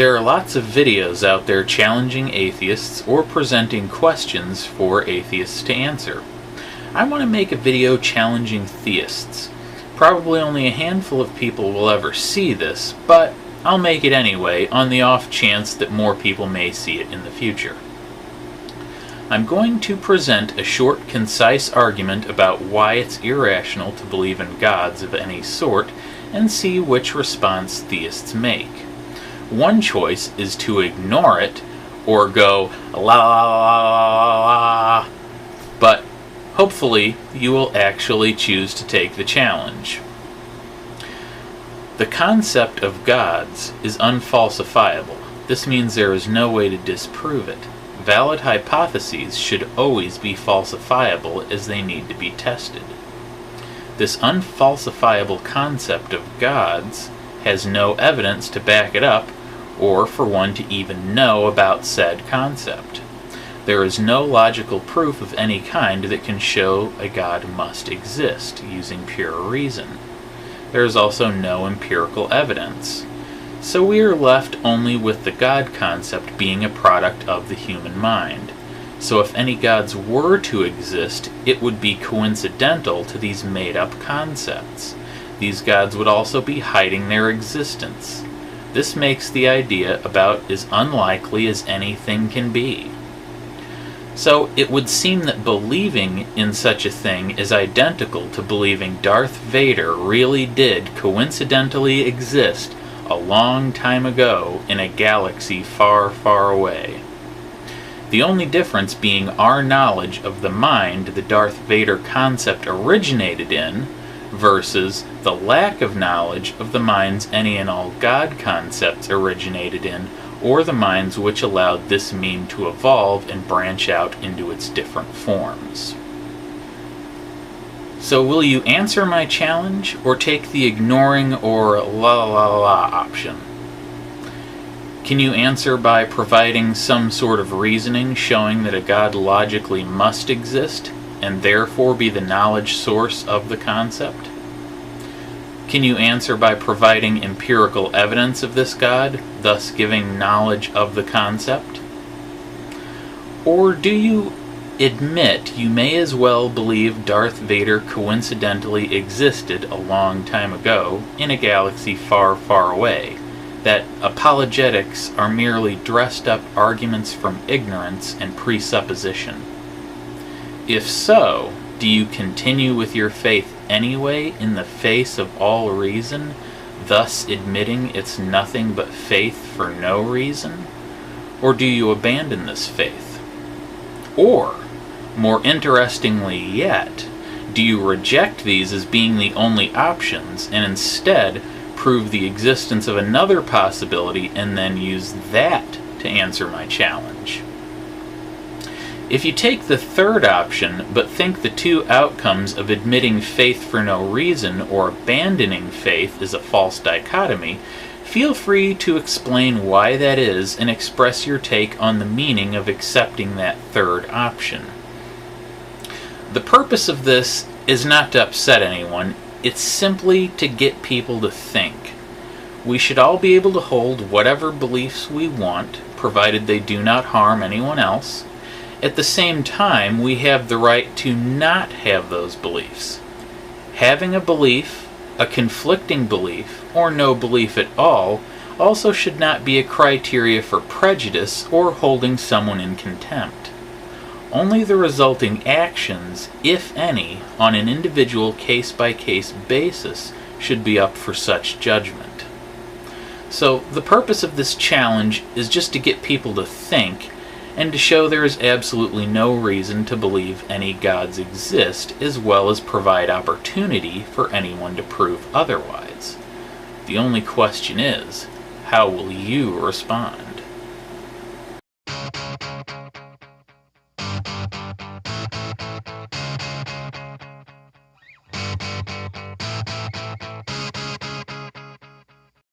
There are lots of videos out there challenging atheists or presenting questions for atheists to answer. I want to make a video challenging theists. Probably only a handful of people will ever see this, but I'll make it anyway on the off chance that more people may see it in the future. I'm going to present a short, concise argument about why it's irrational to believe in gods of any sort and see which response theists make. One choice is to ignore it or go la la la la, but hopefully you will actually choose to take the challenge. The concept of gods is unfalsifiable. This means there is no way to disprove it. Valid hypotheses should always be falsifiable as they need to be tested. This unfalsifiable concept of gods has no evidence to back it up or for one to even know about said concept. There is no logical proof of any kind that can show a god must exist using pure reason. There is also no empirical evidence. So we are left only with the God concept being a product of the human mind. So if any gods were to exist, it would be coincidental to these made-up concepts. These gods would also be hiding their existence. This makes the idea about as unlikely as anything can be. So it would seem that believing in such a thing is identical to believing Darth Vader really did coincidentally exist a long time ago in a galaxy far, far away. The only difference being our knowledge of the mind the Darth Vader concept originated in versus the lack of knowledge of the minds any and all God concepts originated in, or the minds which allowed this meme to evolve and branch out into its different forms. So will you answer my challenge, or take the ignoring or la la la option? Can you answer by providing some sort of reasoning showing that a God logically must exist, and therefore be the knowledge source of the concept? Can you answer by providing empirical evidence of this God, thus giving knowledge of the concept? Or do you admit you may as well believe Darth Vader coincidentally existed a long time ago in a galaxy far, far away, that apologetics are merely dressed up arguments from ignorance and presupposition? If so, do you continue with your faith anyway in the face of all reason, thus admitting it's nothing but faith for no reason? Or do you abandon this faith? Or, more interestingly yet, do you reject these as being the only options and instead prove the existence of another possibility and then use that to answer my challenge? If you take the third option, but think the two outcomes of admitting faith for no reason or abandoning faith is a false dichotomy, feel free to explain why that is and express your take on the meaning of accepting that third option. The purpose of this is not to upset anyone, it's simply to get people to think. We should all be able to hold whatever beliefs we want, provided they do not harm anyone else. At the same time, we have the right to not have those beliefs. Having a belief, a conflicting belief, or no belief at all, also should not be a criteria for prejudice or holding someone in contempt. Only the resulting actions, if any, on an individual case-by-case basis should be up for such judgment. So the purpose of this challenge is just to get people to think and to show there is absolutely no reason to believe any gods exist, as well as provide opportunity for anyone to prove otherwise. The only question is, how will you respond?